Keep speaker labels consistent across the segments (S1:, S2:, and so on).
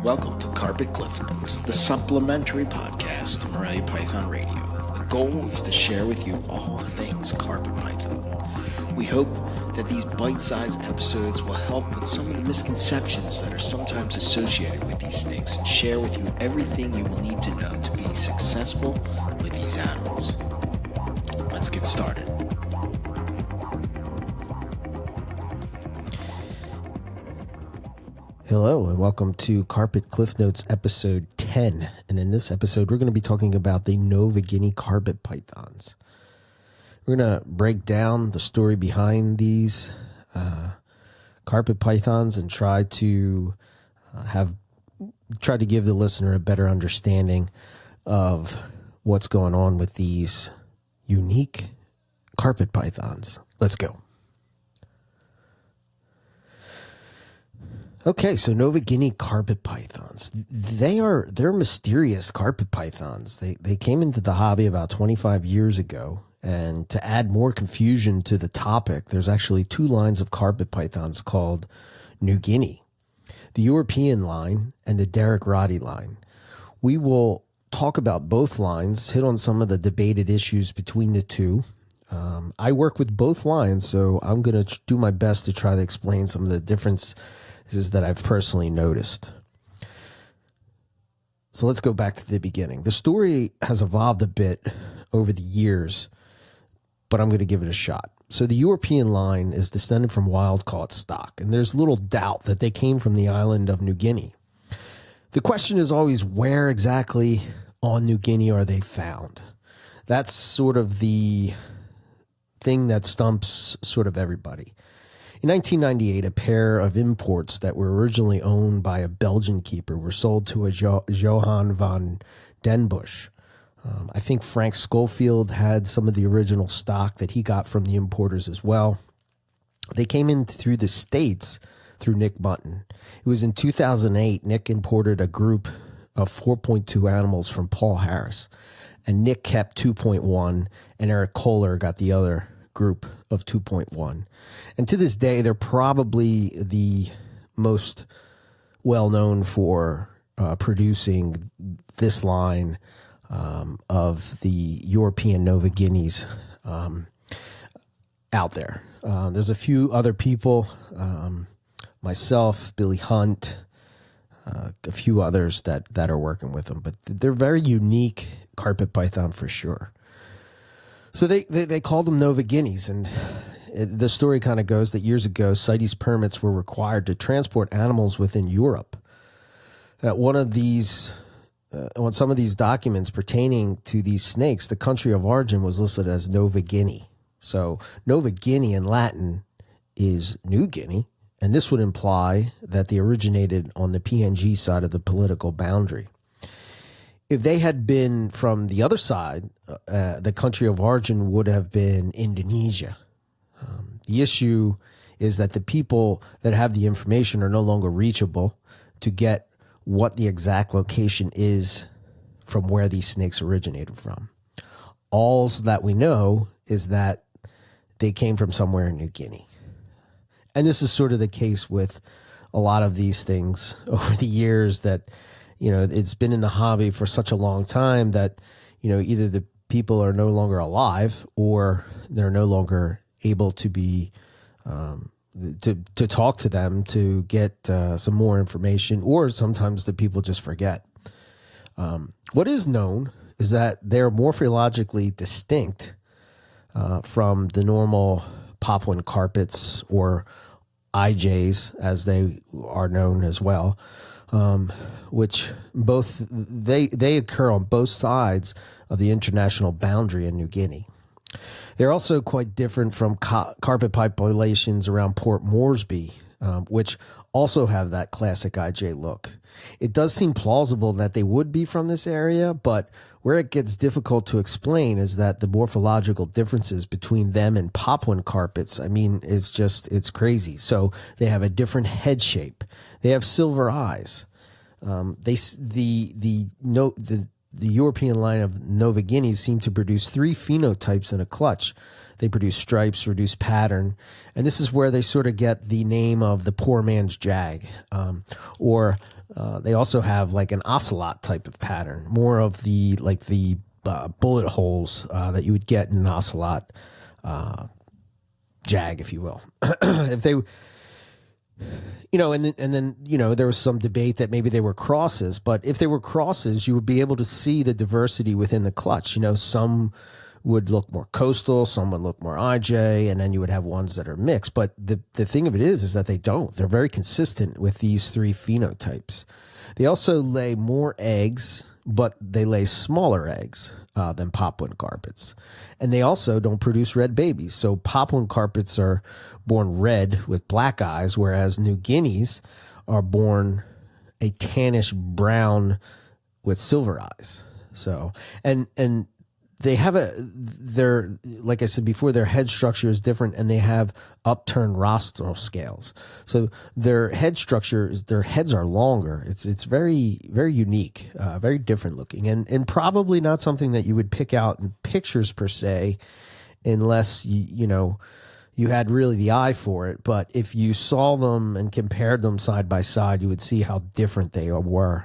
S1: Welcome to Carpet Cliff Notes, the supplementary podcast to Morelia Python Radio. The goal is to share with you all things carpet python. We hope that these bite-sized episodes will help with some of the misconceptions that are sometimes associated with these snakes and share with you everything you will need to know to be successful with these animals. Let's get started.
S2: Hello and welcome to Carpet Cliff Notes episode 10. And in this episode, we're going to be talking about the Nova Guinea Carpet Pythons. We're going to break down the story behind these carpet pythons and try to give the listener a better understanding of what's going on with these unique carpet pythons. Let's go. Okay, so Nova Guinea carpet pythons. They're mysterious carpet pythons. They came into the hobby about 25 years ago, and to add more confusion to the topic, there's actually two lines of carpet pythons called New Guinea, the European line and the Derek Roddy line. We will talk about both lines, hit on some of the debated issues between the two. I work with both lines, so I'm going to do my best to try to explain some of the differences that I've personally noticed. So let's go back to the beginning. The story has evolved a bit over the years, but I'm going to give it a shot. So the European line is descended from wild-caught stock, and there's little doubt that they came from the island of New Guinea. The question is always, where exactly on New Guinea are they found? That's sort of the thing that stumps sort of everybody. In 1998, a pair of imports that were originally owned by a Belgian keeper were sold to a Johan van den Busch. I think Frank Schofield had some of the original stock that he got from the importers as well. They came in through the States through Nick Button. It was in 2008, Nick imported a group of 4.2 animals from Paul Harris, and Nick kept 2.1, and Eric Kohler got the other group of 2.1. And to this day, they're probably the most well-known for producing this line of the European Nova Guineas out there. There's a few other people, myself, Billy Hunt, a few others that are working with them, but they're very unique carpet python for sure. So they called them Nova Guineas, and the story kind of goes that years ago, CITES permits were required to transport animals within Europe. On some of these documents pertaining to these snakes, the country of origin was listed as Nova Guinea. So Nova Guinea in Latin is New Guinea, and this would imply that they originated on the PNG side of the political boundary. If they had been from the other side, the country of origin would have been Indonesia. The issue is that the people that have the information are no longer reachable to get what the exact location is from where these snakes originated from. All that we know is that they came from somewhere in New Guinea. And this is sort of the case with a lot of these things over the years that, it's been in the hobby for such a long time that, either the people are no longer alive or they're no longer able to be, to talk to them to get some more information, or sometimes the people just forget. What is known is that they're morphologically distinct from the normal Papuan carpets, or IJs as they are known as well. Which they occur on both sides of the international boundary in New Guinea. They're also quite different from carpet populations around Port Moresby, which also have that classic IJ look. It does seem plausible that they would be from this area, but where it gets difficult to explain is that the morphological differences between them and Papuan carpets, it's crazy. So they have a different head shape. They have silver eyes. The European line of Nova Guineas seem to produce three phenotypes in a clutch. They produce stripes, reduce pattern, and this is where they sort of get the name of the poor man's jag, or They also have like an ocelot type of pattern, more of the bullet holes that you would get in an ocelot jag, if you will. If they, and then there was some debate that maybe they were crosses, but if they were crosses, you would be able to see the diversity within the clutch. Some would look more coastal, some would look more IJ, and then you would have ones that are mixed. But the thing of it is that they don't. They're very consistent with these three phenotypes. They also lay more eggs, but they lay smaller eggs than Papuan carpets. And they also don't produce red babies. So Papuan carpets are born red with black eyes, whereas New Guineas are born a tannish brown with silver eyes. So, and they have like I said before, their head structure is different, and they have upturned rostral scales. So their heads are longer. It's very, very unique, very different looking, and probably not something that you would pick out in pictures per se, unless you had really the eye for it. But if you saw them and compared them side by side, you would see how different they were.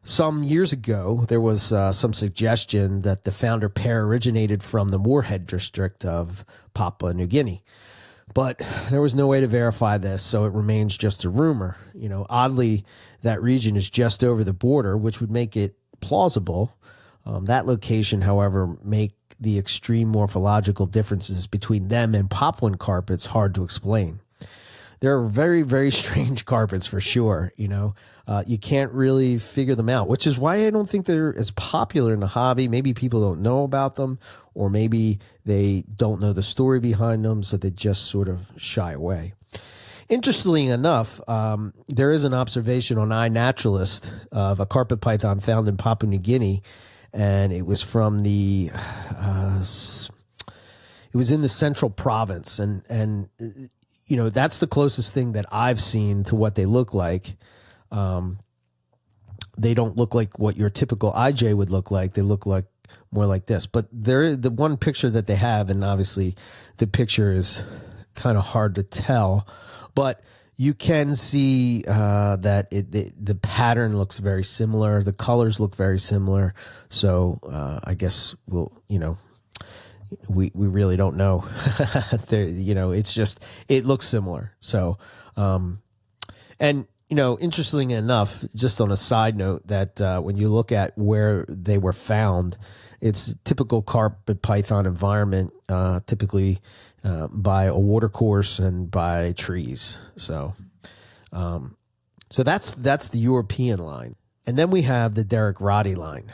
S2: Some years ago, there was some suggestion that the founder pair originated from the Moorhead district of Papua New Guinea. But there was no way to verify this, so it remains just a rumor. Oddly, that region is just over the border, which would make it plausible. That location, however, make the extreme morphological differences between them and Papuan carpets hard to explain. They're very, very strange carpets for sure. You can't really figure them out, which is why I don't think they're as popular in the hobby. Maybe people don't know about them, or maybe they don't know the story behind them, so they just sort of shy away. Interestingly enough, there is an observation on iNaturalist of a carpet python found in Papua New Guinea, and it was from it was in the central province, and that's the closest thing that I've seen to what they look like. They don't look like what your typical IJ would look like. They look like more like this. But the one picture that they have, and obviously the picture is kind of hard to tell, but you can see that the pattern looks very similar. The colors look very similar. So I guess we really don't know. It's just, it looks similar. So, interestingly enough, just on a side note, that when you look at where they were found, it's typical carpet python environment, typically by a watercourse and by trees. So that's the European line. And then we have the Derek Roddy line.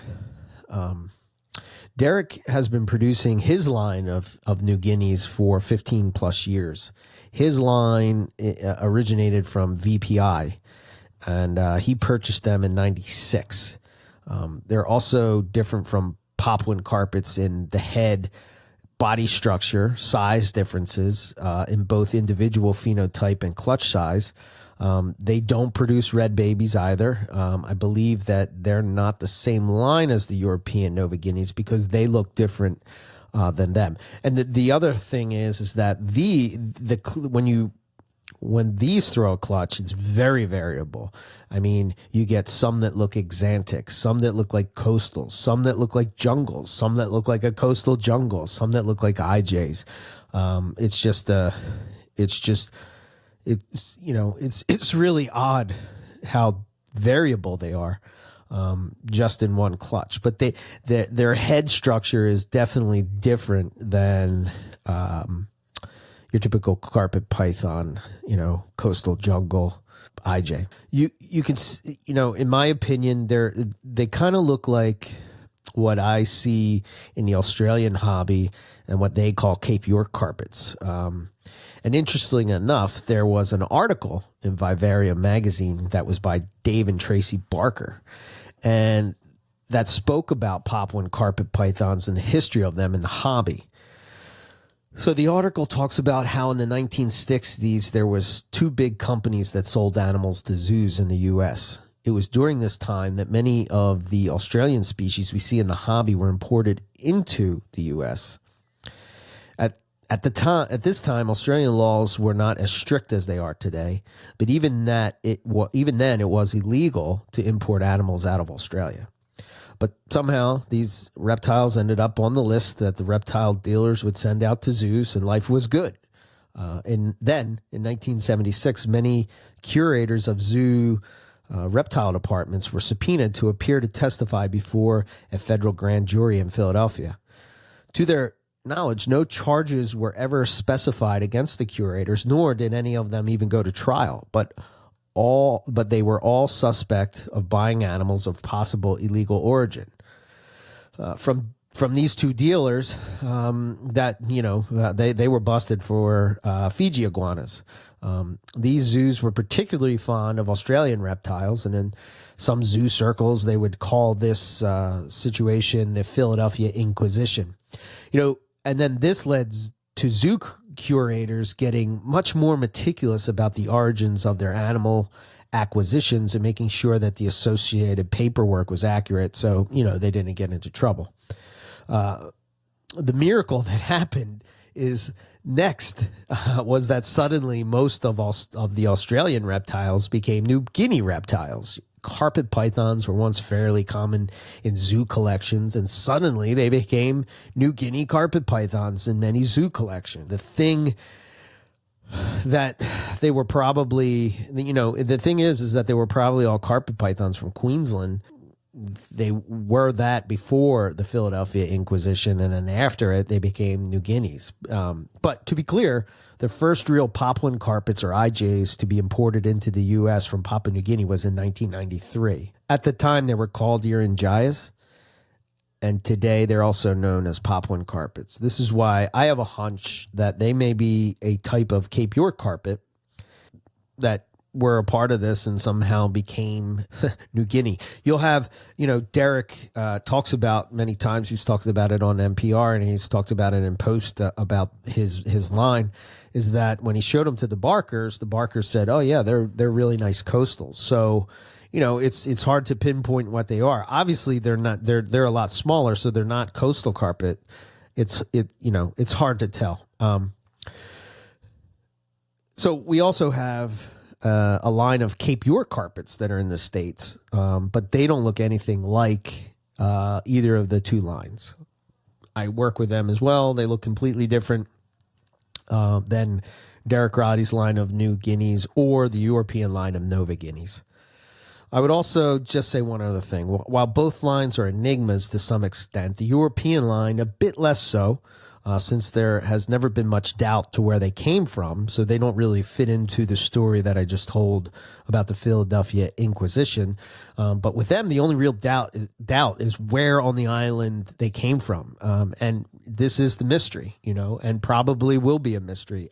S2: Derek has been producing his line of New Guineas for 15 plus years. His line originated from VPI, and he purchased them in 96. They're also different from Papuan carpets in the head, body structure, size differences in both individual phenotype and clutch size. They don't produce red babies either. I believe that they're not the same line as the European Nova Guineas because they look different than them. And the other thing is that when these throw a clutch, it's very variable. I mean, you get some that look exantic, some that look like coastals, some that look like jungles, some that look like a coastal jungle, some that look like IJs. It's really odd how variable they are, just in one clutch. But their head structure is definitely different than your typical carpet python, coastal jungle IJ. You can, in my opinion, they kind of look like what I see in the Australian hobby and what they call Cape York carpets. And interestingly enough, there was an article in Vivarium magazine that was by Dave and Tracy Barker, and that spoke about Papuan carpet pythons and the history of them in the hobby. So the article talks about how in the 1960s, there was two big companies that sold animals to zoos in the U.S. It was during this time that many of the Australian species we see in the hobby were imported into the U.S. At this time, Australian laws were not as strict as they are today. But even then, it was illegal to import animals out of Australia. But somehow these reptiles ended up on the list that the reptile dealers would send out to zoos, and life was good. And then, in 1976, many curators of zoo reptile departments were subpoenaed to appear to testify before a federal grand jury in Philadelphia. To their knowledge, no charges were ever specified against the curators, nor did any of them even go to trial. But they were all suspect of buying animals of possible illegal origin. From these two dealers, they were busted for Fiji iguanas. These zoos were particularly fond of Australian reptiles, and in some zoo circles, they would call this situation the Philadelphia Inquisition. And then this led to zoo curators getting much more meticulous about the origins of their animal acquisitions and making sure that the associated paperwork was accurate, so they didn't get into trouble. The miracle that happened is next was that suddenly most of the Australian reptiles became New Guinea reptiles. Carpet pythons were once fairly common in zoo collections, and suddenly they became New Guinea carpet pythons in many zoo collections. The thing that they were probably, the thing is that they were probably all carpet pythons from Queensland. They were that before the Philadelphia Inquisition, and then after it, they became New Guineas. But to be clear, the first real Papuan carpets, or IJs, to be imported into the U.S. from Papua New Guinea was in 1993. At the time, they were called Eringias, and today they're also known as Papuan carpets. This is why I have a hunch that they may be a type of Cape York carpet that were a part of this and somehow became New Guinea. You'll have, Derek talks about many times, he's talked about it on NPR, and he's talked about it in Post about his line, is that when he showed them to the Barkers said, oh yeah, they're really nice coastals. So, it's hard to pinpoint what they are. Obviously they're not, they're a lot smaller, so they're not coastal carpet. It's hard to tell. So we also have a line of Cape York carpets that are in the States, but they don't look anything like either of the two lines. I work with them as well. They look completely different than Derek Roddy's line of New Guineas or the European line of Nova Guineas. I would also just say one other thing. While both lines are enigmas to some extent, the European line a bit less so, since there has never been much doubt to where they came from, so they don't really fit into the story that I just told about the Philadelphia Inquisition. But with them, the only real doubt is where on the island they came from. And this is the mystery, and probably will be a mystery.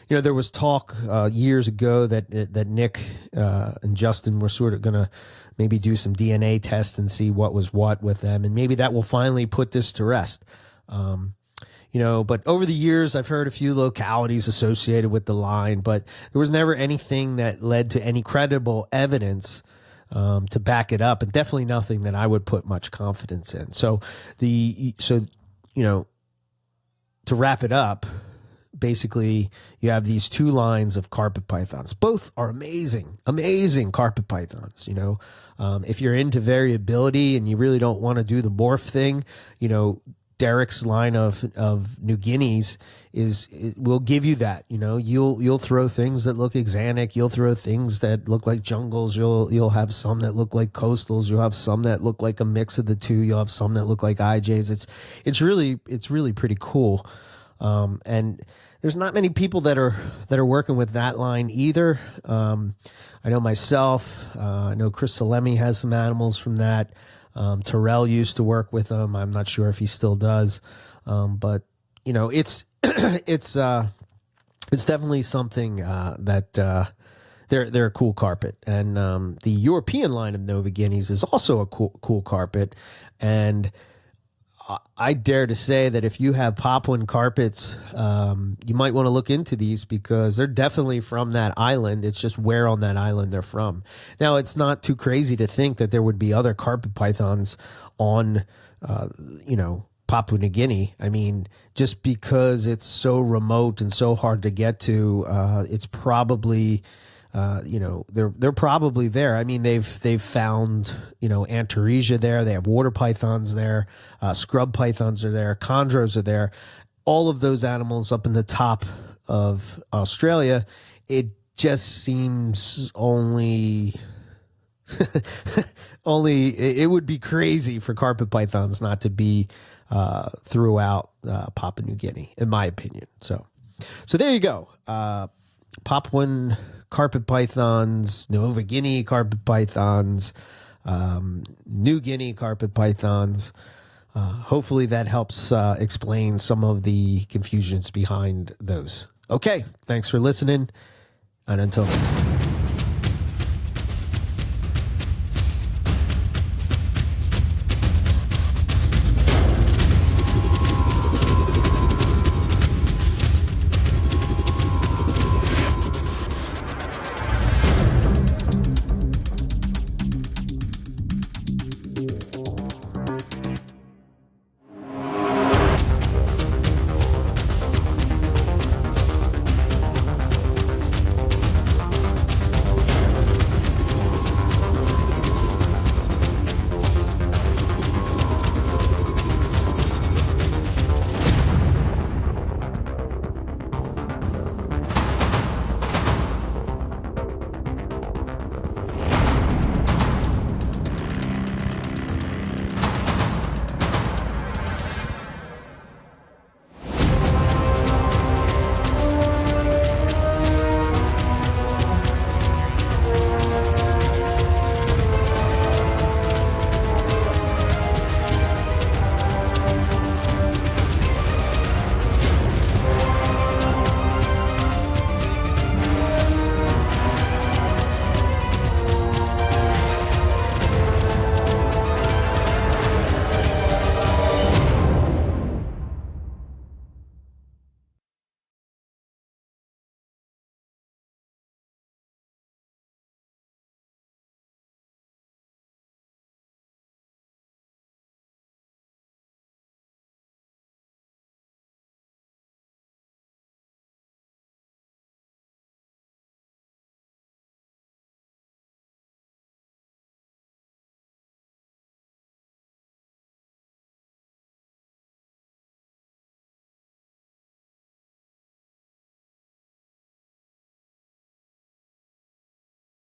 S2: There was talk years ago that Nick and Justin were sort of going to maybe do some DNA tests and see what was what with them, and maybe that will finally put this to rest. But over the years, I've heard a few localities associated with the line, but there was never anything that led to any credible evidence to back it up, and definitely nothing that I would put much confidence in. So to wrap it up, basically you have these two lines of carpet pythons. Both are amazing carpet pythons. If you're into variability and you really don't want to do the morph thing, Derek's line of New Guineas will give you that. You'll throw things that look exotic. You'll throw things that look like jungles. You'll have some that look like coastals. You'll have some that look like a mix of the two. You'll have some that look like IJs. It's really pretty cool. And there's not many people that are working with that line either. I know myself. I know Chris Salemi has some animals from that. Terrell used to work with them. I'm not sure if he still does. But it's it's definitely something that they're a cool carpet. And the European line of Nova Guineas is also a cool carpet. And I dare to say that if you have Papuan carpets, you might want to look into these because they're definitely from that island. It's just where on that island they're from. Now, it's not too crazy to think that there would be other carpet pythons on, Papua New Guinea. I mean, just because it's so remote and so hard to get to, it's probably, they're probably there. I mean, they've found, Antaresia there. They have water pythons there. Scrub pythons are there. Chondros are there. All of those animals up in the top of Australia. It just seems only it would be crazy for carpet pythons not to be throughout Papua New Guinea, in my opinion. So there you go. Papuan carpet pythons, Nova Guinea carpet pythons, New Guinea carpet pythons. Hopefully that helps explain some of the confusions behind those. Okay, thanks for listening, and until next time.